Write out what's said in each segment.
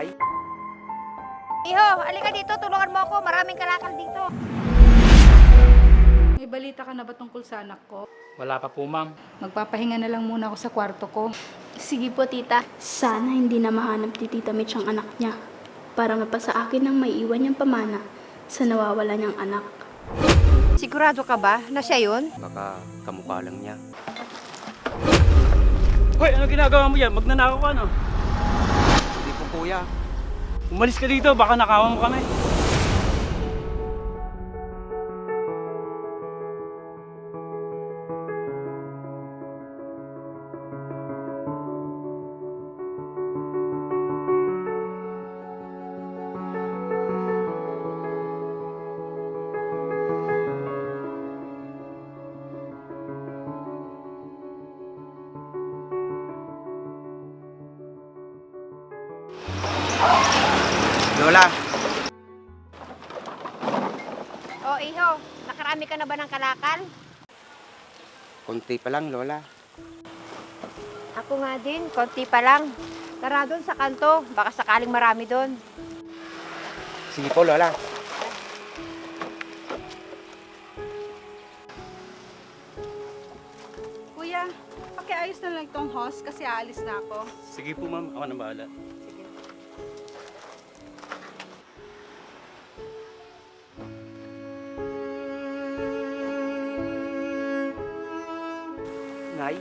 Nay? Iho, alika dito, tulungan mo ako. Maraming kalakal dito. May balita ka na ba tungkol sa anak ko? Wala pa po, ma'am. Magpapahinga na lang muna ako sa kwarto ko. Sige po, tita. Sana hindi na mahanap ni Tita Mitch ang anak niya. Para mapasa akin ng may iwan niyang pamana sa nawawala niyang anak. Sigurado ka ba na siya yun? Baka kamukha lang niya. Hoy, ano ginagawa mo yan? Magnanakaw ka, no? Hindi po kuya. Umalis ka dito, baka nakawan mo kami. Lola! O, Iho, nakarami ka na ba ng kalakal? Konti pa lang, Lola. Ako nga din, konti pa lang. Tara doon sa kanto, baka sakaling marami doon. Sige po, Lola. Kuya, pakiayos na lang itong host kasi aalis na ako. Sige po, ma'am. Ako na bahala. Nay?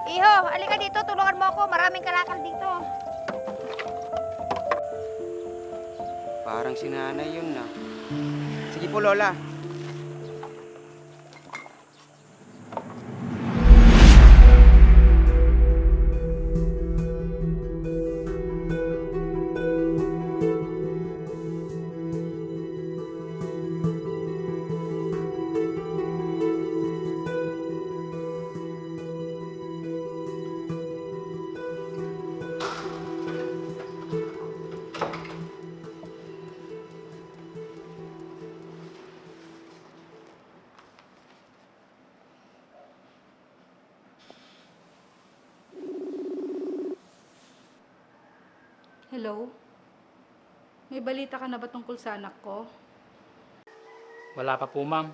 Iho, alika dito, tulungan mo ako. Maraming kalakal dito. Parang si nanay yun na. Sige po, Lola. Hello? May balita ka na ba tungkol sa anak ko? Wala pa po, ma'am.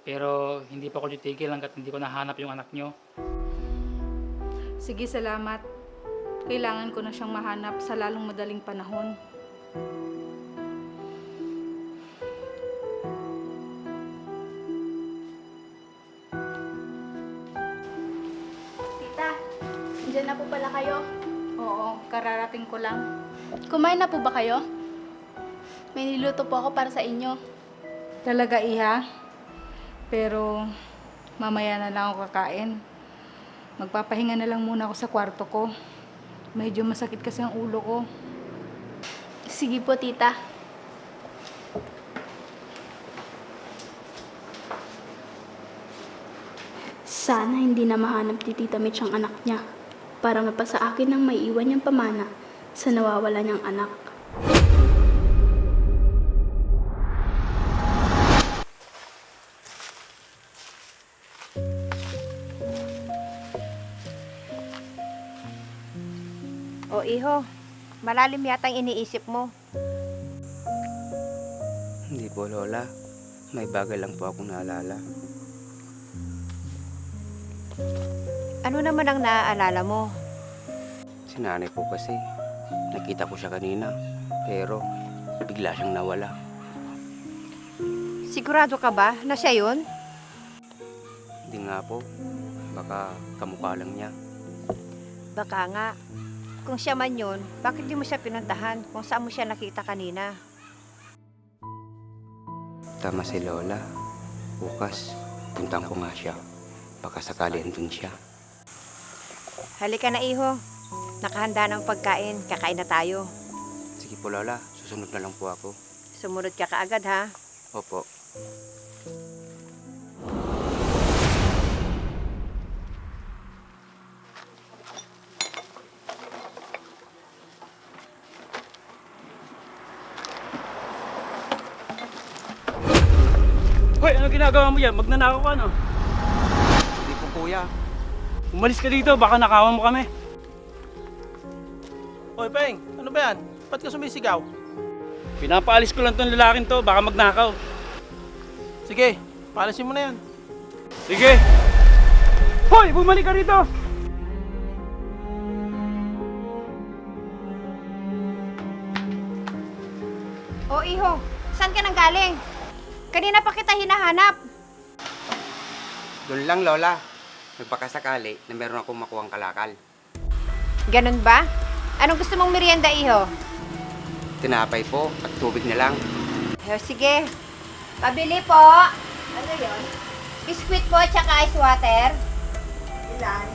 Pero hindi pa ako titigil hanggat hindi ko nahanap yung anak nyo. Sige, salamat. Kailangan ko na siyang mahanap sa lalong madaling panahon. Tita, andyan na po pala kayo. Oo, kararating ko lang. Kumain na po ba kayo? May niluto po ako para sa inyo. Talaga, Iha? Pero mamaya na lang ako kakain. Magpapahinga na lang muna ako sa kwarto ko. Medyo masakit kasi ang ulo ko. Sige po, tita. Sana hindi na mahanap ni Tita Mitch ang anak niya. Para mapasa akin ng may iwan niyang pamana sa nawawala niyang anak. O, Iho, malalim yata ang iniisip mo. Hindi po, Lola. May bagay lang po akong naalala. Ano naman ang naaalala mo? Si nanay po kasi. Nakita ko siya kanina. Pero bigla siyang nawala. Sigurado ka ba na siya yun? Hindi nga po. Baka kamukha lang niya. Baka nga. Kung siya man yun, bakit di mo siya pinuntahan kung saan mo siya nakita kanina? Tama si Lola. Bukas, puntang ko nga siya. Baka sakali andun siya. Halika na, Iho. Nakahanda ng pagkain. Kakain na tayo. Sige po, Lola. Susunod na lang po ako. Sumunod ka kaagad, ha? Opo. Hoy, ano Ano ginagawa mo yan? Magnanakaw ka, no? Hindi po kuya. Umalis ka dito, baka nakawan mo kami. Hoy, Peng, ano ba yan? Ba't ka sumisigaw? Pinapaalis ko lang tong lalaking to, baka magnakaw. Sige, paalisin mo na yan. Sige! Hoy, bumalik ka rito! O iho, saan ka nang galing? Kanina pa kita hinahanap. Doon lang, Lola. Nagpakasakali na meron akong makuhang kalakal. Ganun ba? Anong gusto mong merienda, iho? Tinapay po at tubig na lang. O, sige. Pabili po. Ano yun? Biskuit po, tsaka ice water. Ilan?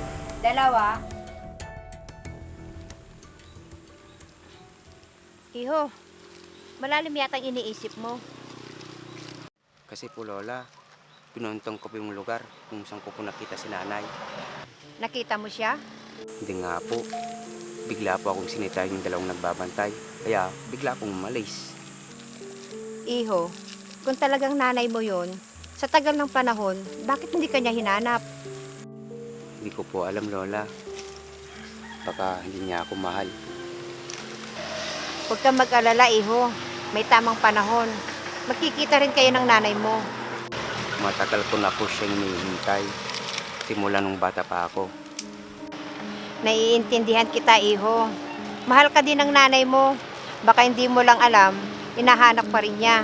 2. Iho, malalim yata ang iniisip mo. Kasi po, Lola, pinuntong ko po yung lugar kung saan ko po nakita si nanay. Nakita mo siya? Hindi nga po. Bigla po akong sinitayan yung dalawang nagbabantay. Kaya bigla akong umalis. Iho, kung talagang nanay mo yun, sa tagal ng panahon, bakit hindi ka niya hinanap? Hindi ko po alam, Lola. Baka hindi niya ako mahal. Huwag kang mag-alala, Iho. May tamang panahon. Magkikita rin kayo ng nanay mo. Matagal ko na po siyang hinihintay. Simula nung bata pa ako. Naiintindihan kita, Iho. Mahal ka din ng nanay mo. Baka hindi mo lang alam, hinahanap pa rin niya.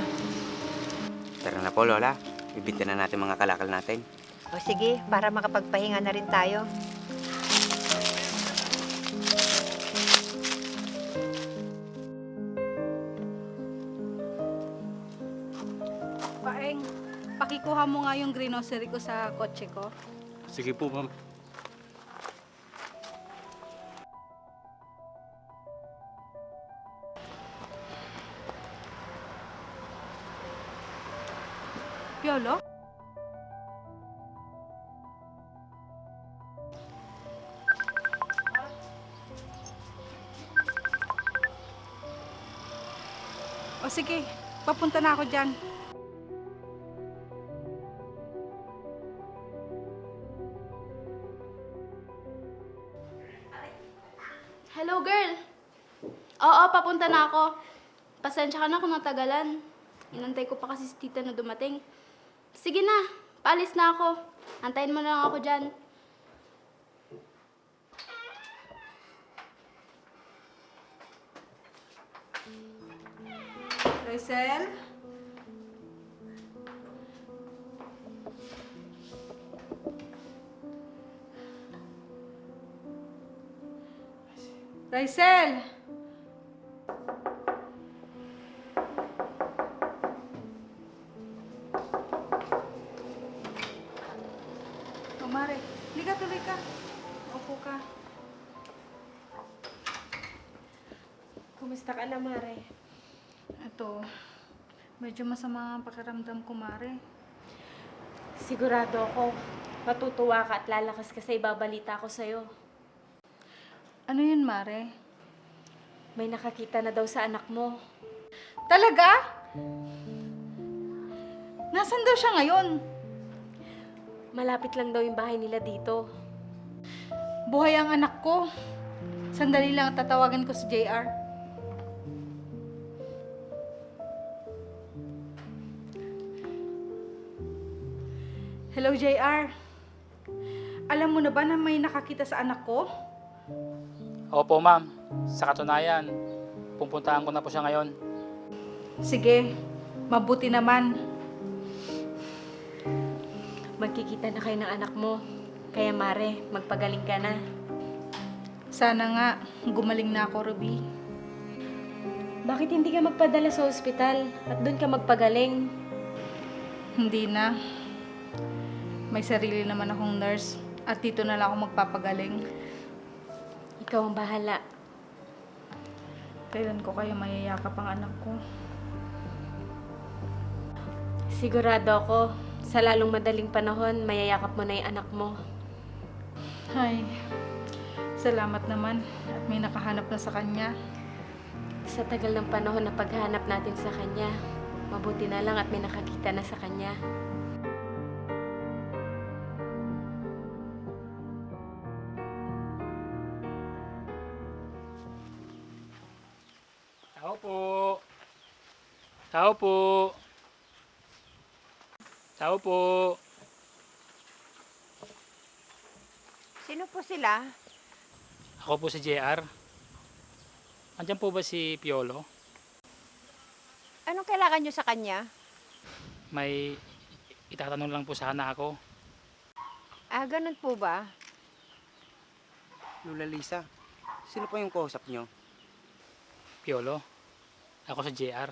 Tara na po, Lola. Bibinta na natin mga kalakal natin. O sige, para makapagpahinga na rin tayo. Paeng, pakikuha mo nga yung grocery ko sa kotse ko. Sige po, ma'am. Piolo? O sige, papunta na ako dyan. Hello, girl. Oo, papunta na ako. Pasensya ka na kung natagalan. Inantay ko pa kasi si tita na dumating. Sige na, paalis na ako. Antayin mo na lang ako dyan. Rysel? Rysel! O, Mare, liga tuloy ka. Upo ka. Kumusta ka na, Mare? Ito, medyo masama ang pakiramdam ko, Mare. Sigurado ako, matutuwa ka at lalakas ka sa ibabalita ko sa'yo. Ano yun, Mare? May nakakita na daw sa anak mo. Talaga? Nasaan daw siya ngayon? Malapit lang daw yung bahay nila dito. Buhay ang anak ko. Sandali lang, tatawagan ko si JR. Hello, JR. Alam mo na ba na may nakakita sa anak ko? Opo, ma'am. Sa katunayan, pupuntahan ko na po siya ngayon. Sige, mabuti naman. Magkikita na kayo ng anak mo. Kaya, Mare, magpagaling ka na. Sana nga, gumaling na ako, Ruby. Bakit hindi ka magpadala sa ospital at doon ka magpagaling? Hindi na. May sarili naman akong nurse at dito na lang ako magpapagaling. Ikaw ang bahala. Kailan ko kaya mayayakap ang anak ko? Sigurado ako, sa lalong madaling panahon, mayayakap mo na yung anak mo. Ay, salamat naman at may nakahanap na sa kanya. Sa tagal ng panahon na paghahanap natin sa kanya, mabuti na lang at may nakakita na sa kanya. Tao po. Tao po. Tao po. Sino po sila? Ako po si JR. Andiyan po ba si Piolo? Anong kailangan nyo sa kanya? May itatanong lang po sana ako. Ah, ganun po ba? Lola Lisa, sino po yung kausap nyo? Piolo, ako si JR.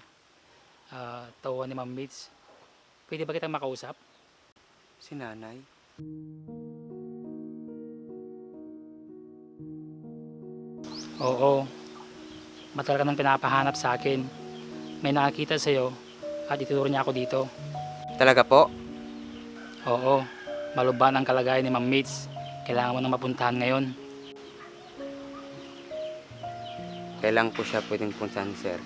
Tauhan ni Ma'am Mitz. Pwede ba kitang makausap? Si nanay. Oo. Matagal ka nang pinapahanap sa akin. May nakakita sa'yo at ituturo niya ako dito. Talaga po? Oo. Maluban ang kalagayan ni Ma'am Mitz. Kailangan mo nang mapuntahan ngayon. Kailan po siya pwedeng puntahan, sir?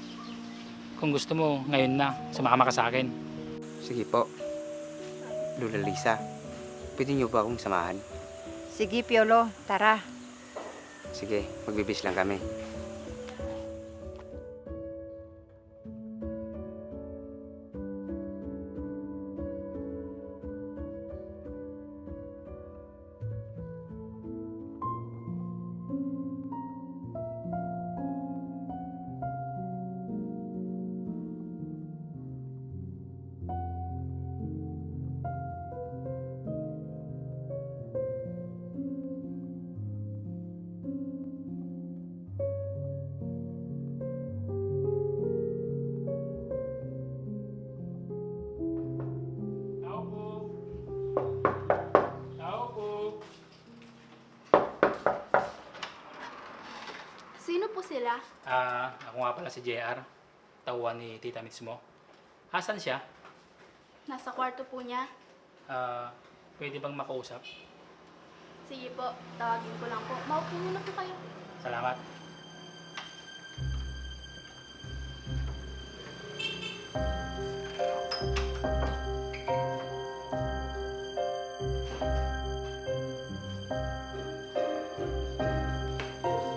Kung gusto mo, ngayon na, sumama ka sa akin. Sige po. Lola Lisa, pwede niyo ba akong samahan? Sige, Piolo. Tara. Sige, magbibis lang kami. Tao po. Tao po. Sino po sila? Ako nga pala si JR. Tauhan ni Tita Mitz mo. Asan siya? Nasa kwarto po niya. Pwede bang makausap? Sige po, tawagin ko lang po. Maupo muna po kayo. Salamat.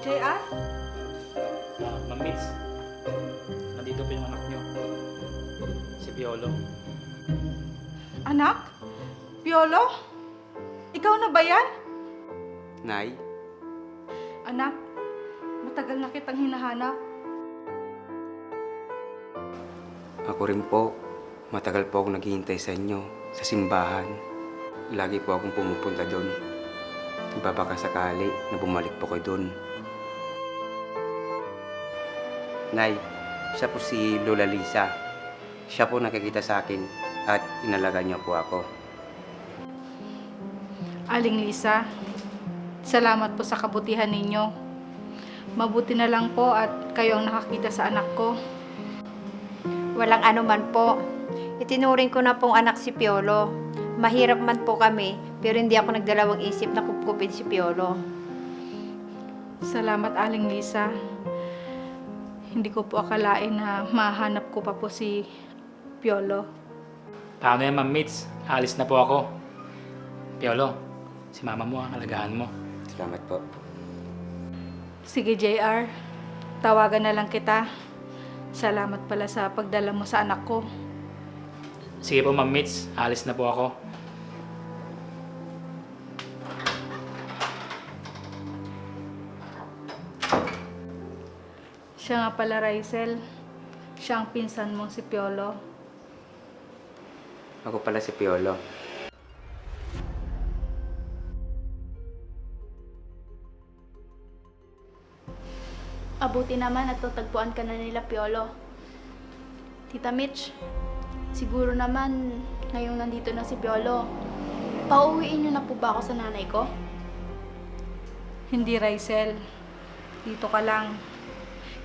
JR? Ma'am Mitz, nandito po yung anak niyo. Si Piolo. Anak? Piolo? Ikaw na ba yan? Nay, Anak, matagal na kitang hinahanap. ako rin po. Matagal po akong naghihintay sa inyo sa simbahan. Lagi po akong pumupunta doon. Baka sakali na bumalik po kayo doon. Nay, siya po si Lola Lisa. Siya po nakikita sa akin at inalaga niya po ako. Aling Lisa, salamat po sa kabutihan ninyo. Mabuti na lang po at kayo ang nakakita sa anak ko. Walang anuman po. Itinuring ko na pong anak si Piolo. Mahirap man po kami, pero hindi ako nagdalawang isip na kupkupin si Piolo. Salamat, Aling Lisa. Hindi ko po akalain na mahanap ko pa po si Piolo. Paano yan, Ma'am Mitz? Alis na po ako. Piolo, si mama mo, alagaan mo. Salamat po. Sige, JR. Tawagan na lang kita. Salamat pala sa pagdala mo sa anak ko. Sige po, Ma'am Mitz. Alis na po ako. Siya nga pala, Raizel. Siya ang pinsan mong si Piolo. Ako pala si Piolo. Abuti naman at tutagpuan ka na nila, Piolo. Tita Mitch, siguro naman ngayong nandito na si Piolo, pauwiin niyo na po ba ako sa nanay ko? Hindi, Raizel. Dito ka lang.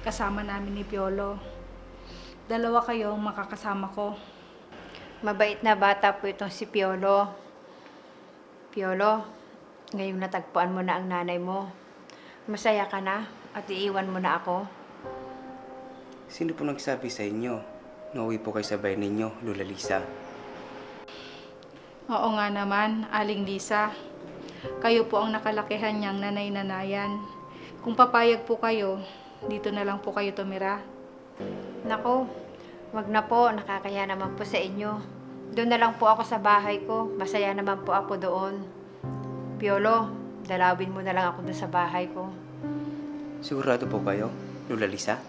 Kasama namin ni Piolo. Dalawa kayong makakasama ko. Mabait na bata po itong si Piolo. Piolo, ngayong natagpuan mo na ang nanay mo. Masaya ka na at iiwan mo na ako. Sino po nagsabi sa inyo na uwi po kayo sa bahay ninyo, Lola Lisa? Oo nga naman, Aling Lisa. Kayo po ang nakalakihan niyang nanay-nanayan. Kung papayag po kayo, dito na lang po kayo tumira. Nako, wag na po. Nakakaya naman po sa inyo. Doon na lang po ako sa bahay ko. Masaya naman po ako doon. Piolo, dalawin mo na lang ako doon sa bahay ko. Sigurado po kayo, Lola Lisa?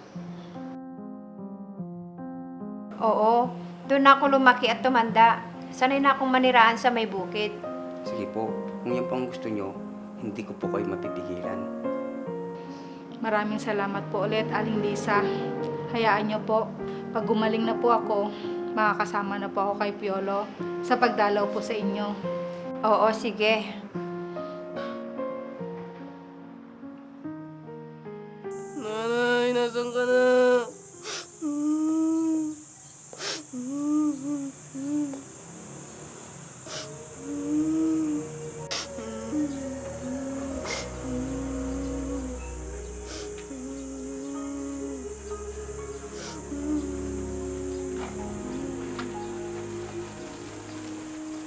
Oo, doon na ako lumaki at tumanda. Sanay na akong maniraan sa may bukid. Sige po, kung yan po ang gusto nyo, hindi ko po kayo mapipigilan. Maraming salamat po ulit, Aling Lisa. Hayaan niyo po, pag gumaling na po ako, makakasama na po ako kay Piolo sa pagdalaw po sa inyo. Oo, sige. Nanay, nasan ka na?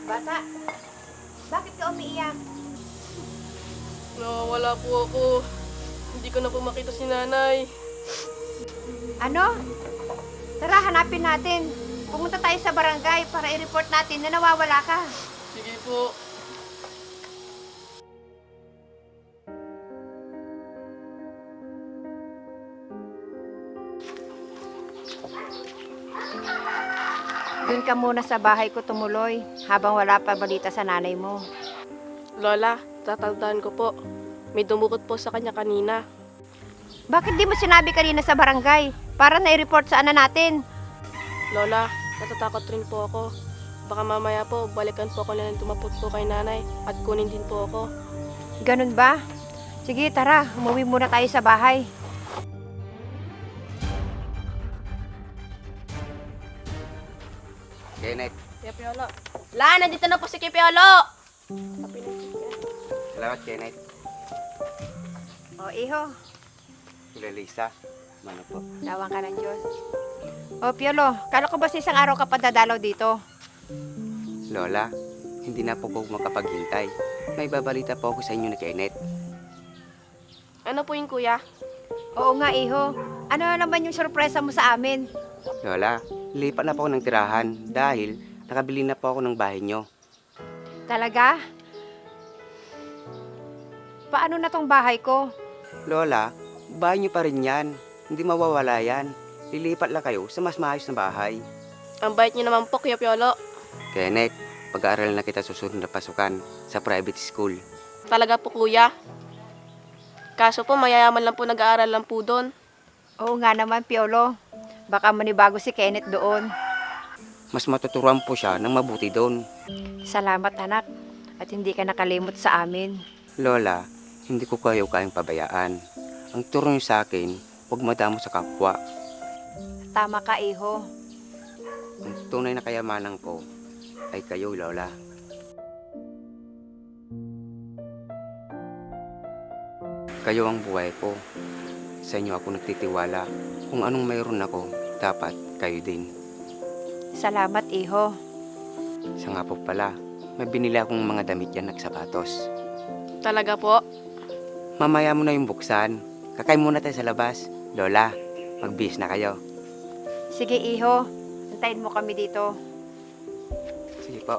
Bata, bakit ka umiiyak? Nawawala po ako. Hindi ko na po makita si nanay. Ano? Tara, hanapin natin. Pumunta tayo sa barangay para i-report natin na nawawala ka. Sige po. Doon ka muna sa bahay ko tumuloy habang wala pa balita sa nanay mo. Lola, tatandaan ko po. May dumukot po sa kanya kanina. Bakit di mo sinabi kanina sa barangay para na-report sa ana natin? Lola, natatakot rin po ako. Baka mamaya po, balikan po ako na lang tumapot po kay nanay at kunin din po ako. Ganun ba? Sige, tara. Umuwi muna tayo sa bahay. Kenneth, Kaya Piolo. La, nandito na po si Kipiolo! salamat Kenneth. O, iho. Lola Lisa, mano po. Lawang ka ng Diyos. O, Piolo, kala ko ba sa isang araw ka pa dadalaw dito? Lola, hindi na po ako makapaghintay. May babalita po ako sa inyo na Kenneth. Ano po yun, kuya? Oo nga, iho. Ano naman yung sorpresa mo sa amin? Lola, lipat na po ako ng tirahan dahil nakabili na po ako ng bahay nyo. Talaga? Paano na tong bahay ko? Lola, bahay nyo pa rin yan. Hindi mawawala yan. Lilipat lang kayo sa mas maayos na bahay. Ang bait niyo naman po, Kuya Piolo. Kenneth, pag-aaral na kita susunod na pasukan sa private school. Talaga po, kuya. Kaso po, mayayaman lang po nag-aaral lang po doon. Oo nga naman, Piolo. Baka manibago si Kenneth doon. Mas matuturuan po siya ng mabuti doon. Salamat, anak. At hindi ka nakalimot sa amin. Lola, hindi ko kayo kayang pabayaan. Ang turo niyo sa akin, huwag madamo sa kapwa. Tama ka, iho. Ang tunay na kayamanan ko ay kayo, Lola. Kayo ang buhay ko. Sa inyo ako nagtitiwala. Kung anong mayroon ako, dapat kayo din. Salamat, iho. Sa nga po pala, may binili akong mga damit yan at sapatos. Talaga po. Mamaya mo na yung buksan. Kakain muna tayo sa labas. Lola, magbihis na kayo. Sige, iho. Antayin mo kami dito. Sige po.